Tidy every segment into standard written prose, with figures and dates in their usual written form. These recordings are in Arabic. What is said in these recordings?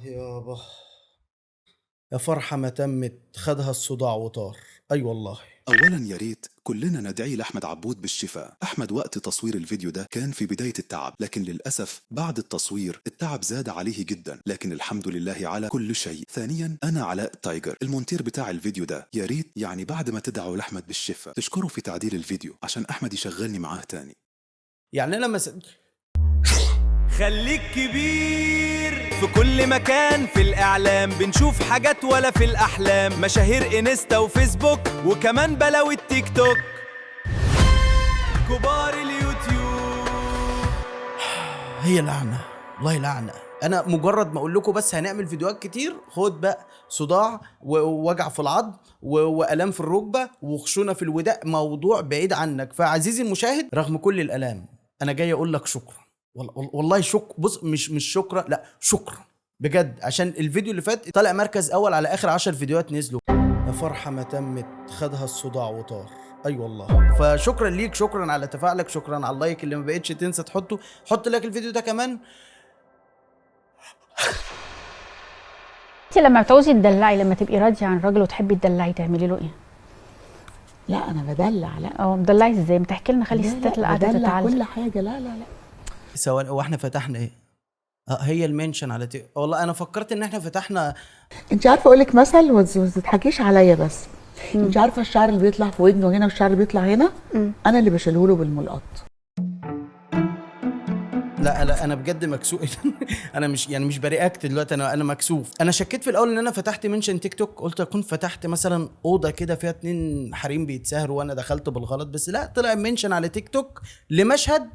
يابا، يا فرحة ما تمت خدها الصداع وطار. أي والله. أولا يا ريت كلنا ندعي لأحمد عبود بالشفاء. أحمد وقت تصوير الفيديو ده كان في بداية التعب، لكن للأسف بعد التصوير التعب زاد عليه جدا، لكن الحمد لله على كل شيء. ثانيا أنا علاء تايجر المونتير بتاع الفيديو ده، يا ريت يعني بعد ما تدعوا لأحمد بالشفاء تشكروا في تعديل الفيديو عشان أحمد يشغلني معاه تاني. يعني أنا خليك كبير في كل مكان، في الإعلام بنشوف حاجات ولا في الأحلام، مشاهير إنستا وفيسبوك وكمان بلاوي التيك توك، كبار اليوتيوب. هي لعنة، والله لعنة. أنا مجرد ما أقول لكم بس هنعمل فيديوهات كتير، خد بقى صداع ووجع في العظم وألام في الركبة وخشونة في الوداع، موضوع بعيد عنك. فعزيزي المشاهد، رغم كل الألام أنا جاي أقول لك شكرا، والله بص، مش شكرا، لا شكرا بجد، عشان الفيديو اللي فات طالع مركز اول على اخر 10 فيديوهات نزلوا. يا فرحة ما تمت خدها الصداع وطار. اي والله. فشكرا ليك، شكرا على تفاعلك، شكرا على اللايك اللي ما بقتش تنسى تحطه. حط لك الفيديو ده كمان. انت لما بتعوزي تدلعي، لما تبقي راضيه عن راجل وتحبي تدلعي، تعملي له ايه؟ لا انا بدلع. لا مدلعي ازاي؟ ما تحكي لنا، خلي الستات اللي قاعده تتعلم كل حاجه. لا سواء واحنا فتحنا ايه؟ هي المنشن على والله انا فكرت ان احنا فتحنا. انت عارفه اقول لك مثل وما تضحكيش عليا بس. انت عارفه الشعر اللي بيطلع في ودنه هنا والشعر اللي بيطلع هنا، انا اللي بشيله له بالملقط. لا انا بجد مكسوف. انا مش برياكت دلوقتي، انا مكسوف. انا شكيت في الاول ان انا فتحت منشن تيك توك، قلت اكون فتحت مثلا اوضه كده فيها 2 حريم بيتسهروا وانا دخلت بالغلط، بس لا، طلع منشن على تيك توك لمشهد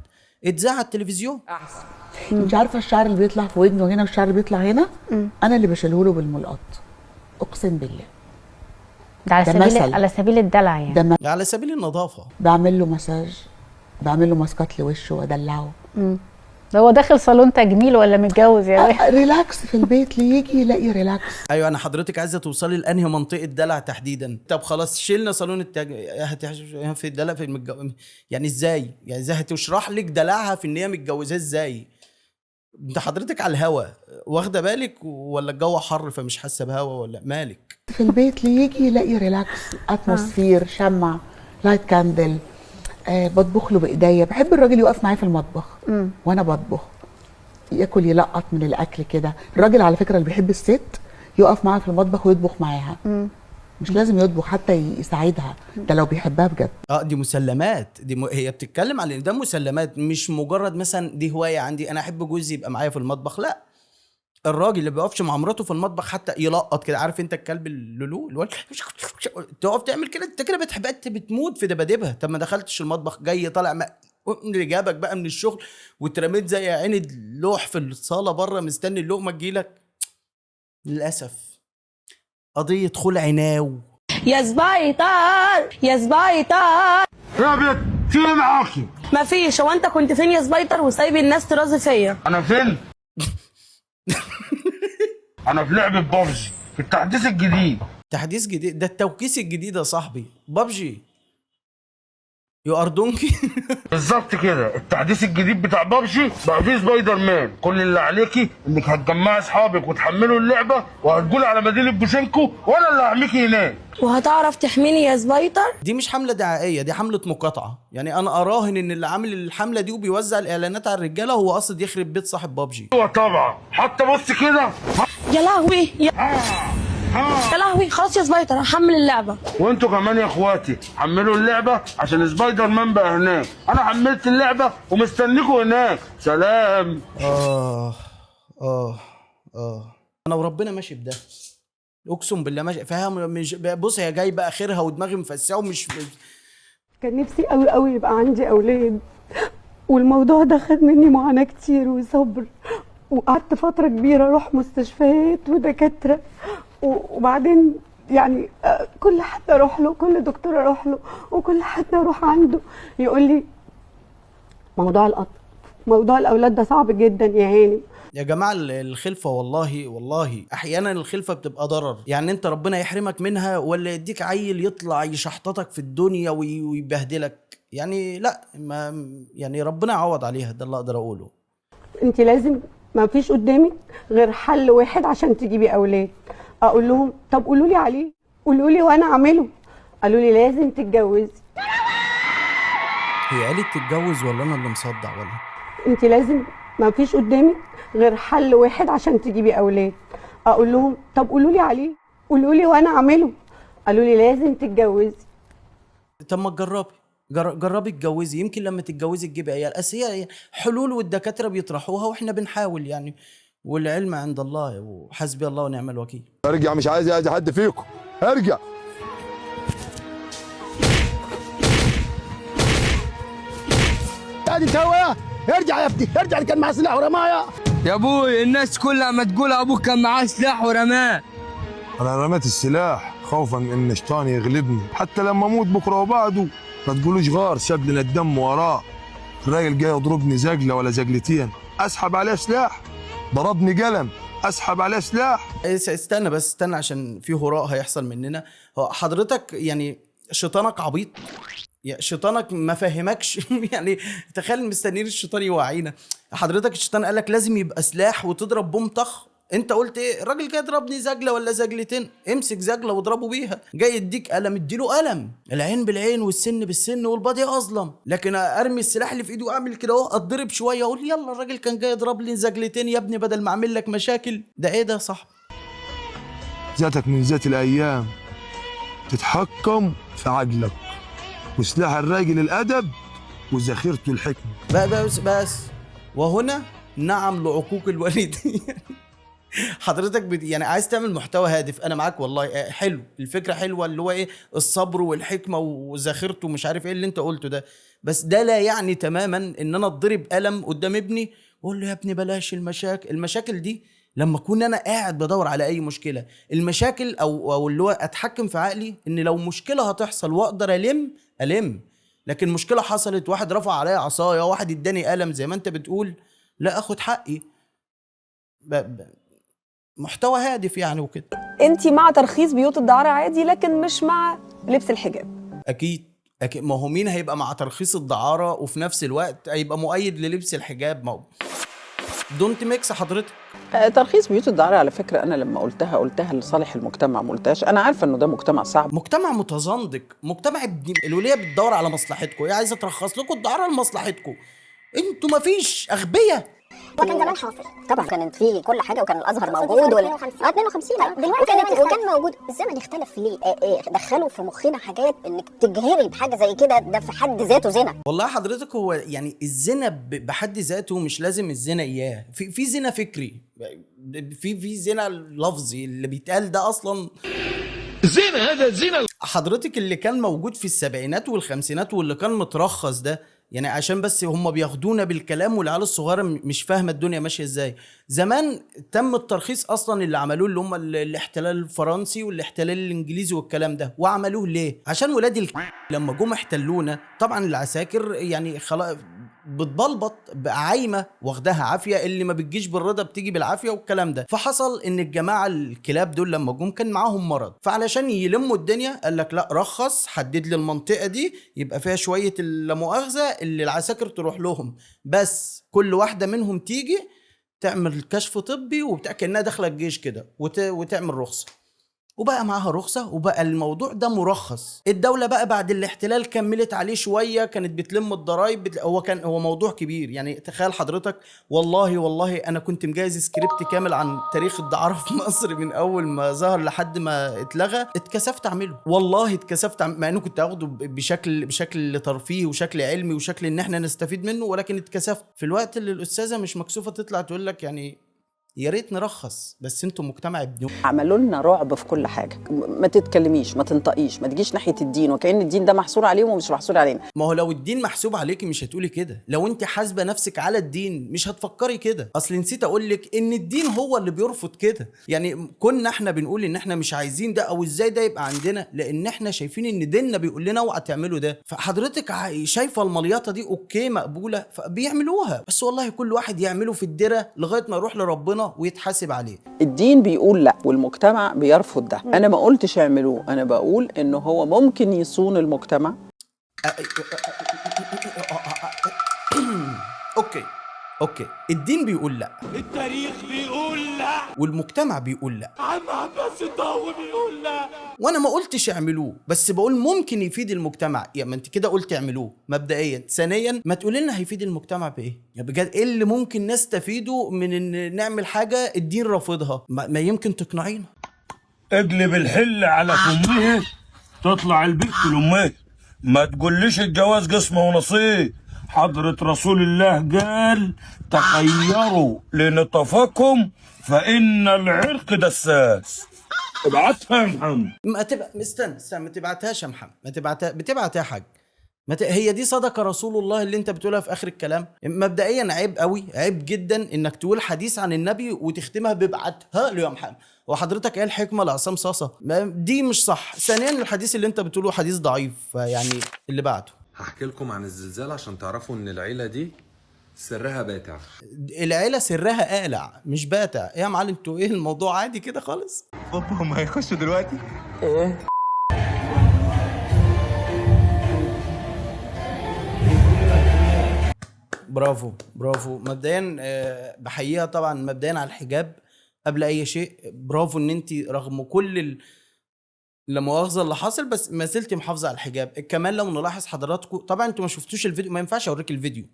اتذاع على التلفزيون. احسن. انت عارفه الشعر اللي بيطلع في ودنه هنا والشعر اللي بيطلع هنا، انا اللي بشيله له بالملقط، اقسم بالله. ده على سبيل الدلع يعني. على سبيل النظافه. بعمل له مساج، بعمل له ماسكات لوشه وادلعه. ده هو داخل صالون تجميل ولا متجوز يا بيه؟ ريلاكس في البيت، اللي يجي يلاقي ريلاكس. ايوه، انا حضرتك عايزه توصلي لانهي منطقه دلع تحديدا؟ طب خلاص، شيلنا صالون في الدلع يعني ازاي؟ يعني ازاي هتشرح لك دلعها في ان هي متجوزاه ازاي؟ انت حضرتك على الهوا، واخده بالك ولا الجو حر فمش حاسه بهوا ولا مالك؟ في البيت اللي يجي يلاقي ريلاكس، اتموسفير، شمع، لايت كاندل. بطبخ له بايديا، بحب الراجل يقف معايا في المطبخ وانا بطبخ، ياكل يلقط من الاكل كده. الراجل على فكره اللي بيحب الست يقف معاها في المطبخ ويطبخ معاها، مش لازم يطبخ، حتى يساعدها، ده لو بيحبها بجد. دي مسلمات، هي بتتكلم على ده مسلمات، مش مجرد مثلا دي هوايه عندي انا احب جوزي يبقى معايا في المطبخ. لا، الراجل اللي بيقفش مع مراته في المطبخ حتى يلقط كده، عارف انت الكلب اللولو اللي تقف تعمل كده، انت كده بتحبها، انت بتموت في دبادبها. طب ما دخلتش المطبخ، جاي طالع اللي جابك بقى من الشغل واترميت زي عين اللوح في الصاله بره مستني اللقمه تجيلك. للاسف قضيه خلع ناو. يا سبايتر يا سبايتر يا بنت في ايه معاكي؟ مفيش. هو انت كنت فين يا سبايتر وسايب الناس ترازي فيا؟ انا فين؟ انا في لعبه بابجي في التحديث الجديد. تحديث جديد؟ ده التوكيس الجديد يا صاحبي. بابجي يو ار دونكي. بالظبط كده، التحديث الجديد بتاع بابجي بقى فيه سبايدر مان. كل اللي عليكي انك هتجمعي اصحابك وتحملوا اللعبه وهتقولي على مدينه بوشينكو وانا اللي هحميكي هناك. وهتعرف تحميني يا سبايتر؟ دي مش حمله دعائيه، دي حمله مقاطعه. يعني انا اراهن ان اللي عامل الحمله دي وبيوزع الاعلانات على الرجاله هو قصد يخرب بيت صاحب بابجي. ايوه طبعا، حتى بص كده. يا لهوي يا لهوي. خلاص يا سبايتر، هحمل اللعبه. وانتوا كمان يا اخواتي حملوا اللعبه عشان سبايدر مان بقى هناك. انا حملت اللعبه ومستنيكوا هناك. سلام. انا وربنا ماشي بده، اقسم بالله ماشي. فاهم؟ مش بص، هي جايبه اخرها ودماغي مفسعه ومش. كان نفسي قوي قوي يبقى عندي اولاد، والموضوع ده خد مني معاناه كتير وصبر، وقعدت فتره كبيره اروح مستشفيات ودكاتره، وبعدين يعني كل حد اروح له، كل دكتور اروح له، وكل حد اروح عنده يقول لي موضوع الاولاد ده صعب جدا يا هاني. يا جماعه الخلفه والله احيانا الخلفه بتبقى ضرر. يعني انت ربنا يحرمك منها ولا يديك عيل يطلع يشحططك في الدنيا ويبهدلك؟ يعني لا، ما يعني ربنا يعوض عليها، ده اللي اقدر اقوله. انت لازم ما فيش قدامك غير حل واحد عشان تجيبي اولاد. اقول لهم طب قولوا لي عليه، قولوا لي وانا اعمله. قالوا لي لازم تتجوزي. هي قالت تتجوز ولا انا اللي مصدع ولا؟ انت لازم، ما فيش قدامك غير حل واحد عشان تجيبي اولاد. اقول لهم طب قولوا لي عليه، قولوا لي وانا اعمله. قالوا لي لازم تتجوزي. طب ما تجربي، جربي اتجوزي، يمكن لما تتجوزي تجيبي عيال. هي حلول والدكاتره بيطرحوها واحنا بنحاول يعني، والعلم عند الله وحسبي الله ونعم الوكيل. ارجع، مش عايز اذي حد فيكم، ارجع. ادي توه، ارجع يا ابني، ارجع اللي كان معاه سلاح ورمايا. يا ابوي الناس كلها ما تقول ابوك كان معاه سلاح ورماه. انا رميت السلاح خوفا ان الشيطان يغلبني، حتى لما اموت بكره وبعده ما تقولوش غار ساب لنا الدم وراه. الراجل جاي يضربني زجله ولا زجلتين اسحب عليه سلاح، ضربني قلم اسحب عليه سلاح. استنى بس، استنى عشان في هراء هيحصل مننا. هو حضرتك يعني شيطانك عبيط؟ يا شيطانك ما فهمكش يعني تخيل مستنيين الشيطان يوعينا. حضرتك الشيطان قالك لازم يبقى سلاح وتضرب بوم طخ، انت قلت ايه؟ الراجل جاي يضربني زجله ولا زجلتين، امسك زجله واضربه بيها. جاي يديك قلم اديله قلم، العين بالعين والسن بالسن والبادي اظلم. لكن ارمي السلاح اللي في ايده واعمل كده اهو، اتضرب شويه اقول يلا الراجل كان جاي يضرب لي زجلتين يا ابني بدل ما اعمل لك مشاكل. ده ايه ده صح؟ ذاتك من ذات الايام تتحكم في عقلك، وسلاح الراجل الادب وذخيرته الحكمه. بس وهنا نعم لعقوق الوالدين. حضرتك يعني عايز تعمل محتوى هادف، انا معاك والله، حلو الفكره حلوه، اللي هو ايه الصبر والحكمه وذاخرته ومش عارف ايه اللي انت قلته ده، بس ده لا يعني تماما ان انا اتضرب قلم قدام ابني واقول له يا ابني بلاش المشاكل دي. لما اكون انا قاعد بدور على اي مشكله، المشاكل او اللي هو اتحكم في عقلي ان لو مشكله هتحصل واقدر الم. لكن مشكله حصلت، واحد رفع عليا عصايه، واحد اداني قلم زي ما انت بتقول، لا اخد حقي. محتوى هادف يعني وكده. انت مع ترخيص بيوت الدعارة عادي، لكن مش مع لبس الحجاب. اكيد ما هو مين هيبقى مع ترخيص الدعارة وفي نفس الوقت هيبقى مؤيد للبس الحجاب؟ ما هو دونت ميكس حضرتك. ترخيص بيوت الدعارة على فكرة أنا لما قلتها لصالح المجتمع، ما قلتهاش. أنا عارفة إنه ده مجتمع صعب، مجتمع متزندق، مجتمع ابن الولية بتدور على مصلحتكم. هي عايزة ترخص لكم الدعارة لمصلحتكم، انتوا ما فيش أغبية. وكان زمان حاصل طبعا، كانت فيه كل حاجه وكان الازهر موجود 52 دلوقتي وكان موجود. الزمن اختلف ليه؟ دخلوا في مخنا حاجات انك تجهري بحاجه زي كده، ده في حد ذاته زنا. والله حضرتك هو يعني الزنا بحد ذاته مش لازم الزنا اياه، في زنا فكري، في زنا لفظي اللي بيتقال ده اصلا زنا. هذا الزنا حضرتك اللي كان موجود في السبعينات والخمسينات واللي كان مترخص ده، يعني عشان بس هم بياخدونا بالكلام والعيال الصغيره مش فاهمه الدنيا ماشيه ازاي. زمان تم الترخيص اصلا اللي عملوه اللي هم الاحتلال الفرنسي والاحتلال الانجليزي والكلام ده. وعملوه ليه؟ عشان ولاد لما جم احتلونا طبعا العساكر يعني خلاص بتبلبط بقى عايمه واخداها عافيه، اللي ما بتجيش بالرضا بتيجي بالعافيه والكلام ده. فحصل ان الجماعه الكلاب دول لما جم كان معاهم مرض، فعلشان يلموا الدنيا قال لك لا رخص، حدد لي المنطقه دي يبقى فيها شويه اللامؤاخذه اللي العساكر تروح لهم، بس كل واحده منهم تيجي تعمل كشف طبي وبتاع كانها داخله الجيش كده وتعمل رخصه، وبقى معاها رخصة وبقى الموضوع ده مرخص. الدولة بقى بعد الاحتلال كملت عليه شوية، كانت بتلم الضرايب، هو موضوع كبير يعني. تخيل حضرتك، والله أنا كنت مجهز سكريبت كامل عن تاريخ الدعارة في مصر من أول ما ظهر لحد ما اتلغى. اتكسفت أعمله والله، مع إنه كنت أخده بشكل ترفيهي وشكل علمي وشكل إن احنا نستفيد منه، ولكن اتكسفت في الوقت اللي الأستاذة مش مكسوفة تطلع تقول لك يعني يا ريت نرخص، بس انتوا مجتمع ابنه. عملوا لنا رعب في كل حاجه، ما تتكلميش، ما تنطقيش، ما تجيش ناحيه الدين، وكأن الدين ده محصور عليهم ومش محصور علينا. ما هو لو الدين محسوب عليكي مش هتقولي كده، لو انت حاسبه نفسك على الدين مش هتفكري كده. اصل نسيت اقول لك ان الدين هو اللي بيرفض كده. يعني كنا احنا بنقول ان احنا مش عايزين ده او ازاي ده يبقى عندنا، لان احنا شايفين ان ديننا بيقول لنا اوعى تعملوا ده. فحضرتك شايفه المليطه دي اوكي مقبوله، فبيعملوها، بس والله كل واحد يعمله في الدره لغايه ما يروح لربنا ويتحاسب عليه. الدين بيقول لا والمجتمع بيرفض ده. انا ما قلتش اعملوه، انا بقول انه هو ممكن يصون المجتمع. اوكي، الدين بيقول لا، التاريخ بيقول لا، والمجتمع بيقول لا، عم عباس الضو بيقول لا. وانا ما قلتش اعملوه، بس بقول ممكن يفيد المجتمع. يا ما انت كده قلت اعملوه مبدئيا. ثانيا ما تقول لنا هيفيد المجتمع بايه؟ يا بجد ايه اللي ممكن نستفيده من ان نعمل حاجه الدين رافضها؟ ما يمكن تقنعينا. اقلب الحل على فمها تطلع البيت لامها. ما تقوليش الجواز قسمه ونصيب. حضرة رسول الله قال تخيروا لنطفكم فإن العرق دساس. ابعتها يا محمد. ما تبقى استنى ما تبعتهاش يا محمد، ما تبعتها. بتبعت يا حاج؟ هي دي صدق رسول الله اللي انت بتقولها في اخر الكلام؟ مبدئيا عيب قوي، عيب جدا انك تقول حديث عن النبي وتختمها ببعتها له يا محمد. وحضرتك ايه الحكمه لعصام صاصه؟ دي مش صح. ثانيا الحديث اللي انت بتقوله حديث ضعيف، فيعني اللي بعده. هحكي لكم عن الزلزال عشان تعرفوا ان العيله دي سرها باتع. العيله سرها قالع مش باتع. ايه يا معلم انتوا ايه الموضوع عادي كده خالص؟ بابا هم هيخشوا دلوقتي؟ ايه برافو برافو. مبدئيا بحييها طبعا مبدئيا على الحجاب قبل اي شيء. برافو ان انت رغم كل لا مؤاخذه اللي حاصل بس ما زلتي محافظه على الحجاب. كمان لو نلاحظ حضراتكم، طبعا انتوا ما شفتوش الفيديو، ما ينفعش اوريك الفيديو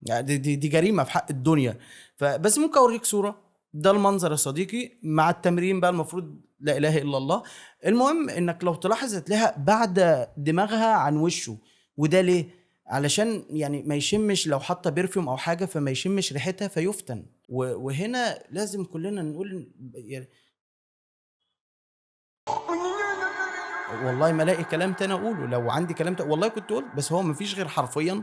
يعني، دي جريمه في حق الدنيا. فبس ممكن اوريك صوره. ده المنظر يا صديقي مع التمرين بقى، المفروض لا اله الا الله. المهم انك لو تلاحظ هتلاقيها بعد دماغها عن وشه. وده ليه؟ علشان يعني ما يشمش، لو حاطه برفيوم او حاجه فما يشمش ريحتها فيفتن. وهنا لازم كلنا نقول يعني والله ما لاقي كلام تاني اقوله. لو عندي كلام تاني والله كنت قلت، بس هو مفيش غير حرفيا.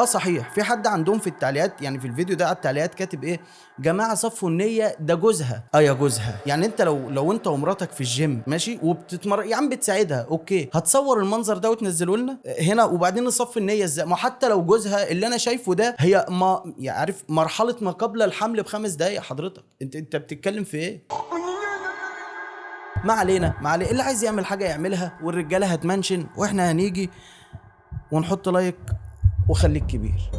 صحيح في حد عندهم في التعليقات، يعني في الفيديو ده على التعليقات كاتب ايه؟ جماعه صفوا النيه، ده جوزها. يا جوزها. يعني انت لو انت ومراتك في الجيم ماشي وبتتمر يا عم بتساعدها، اوكي، هتصور المنظر ده وتنزله لنا هنا وبعدين نصفي النيه ازاي؟ ما حتى لو جوزها اللي انا شايفه ده هي ما يعرف مرحله ما قبل الحمل ب5 دقايق. حضرتك انت بتتكلم في ايه؟ ما علينا اللي عايز يعمل حاجه يعملها، والرجاله هتمنشن واحنا هنيجي ونحط لايك وخليك كبير.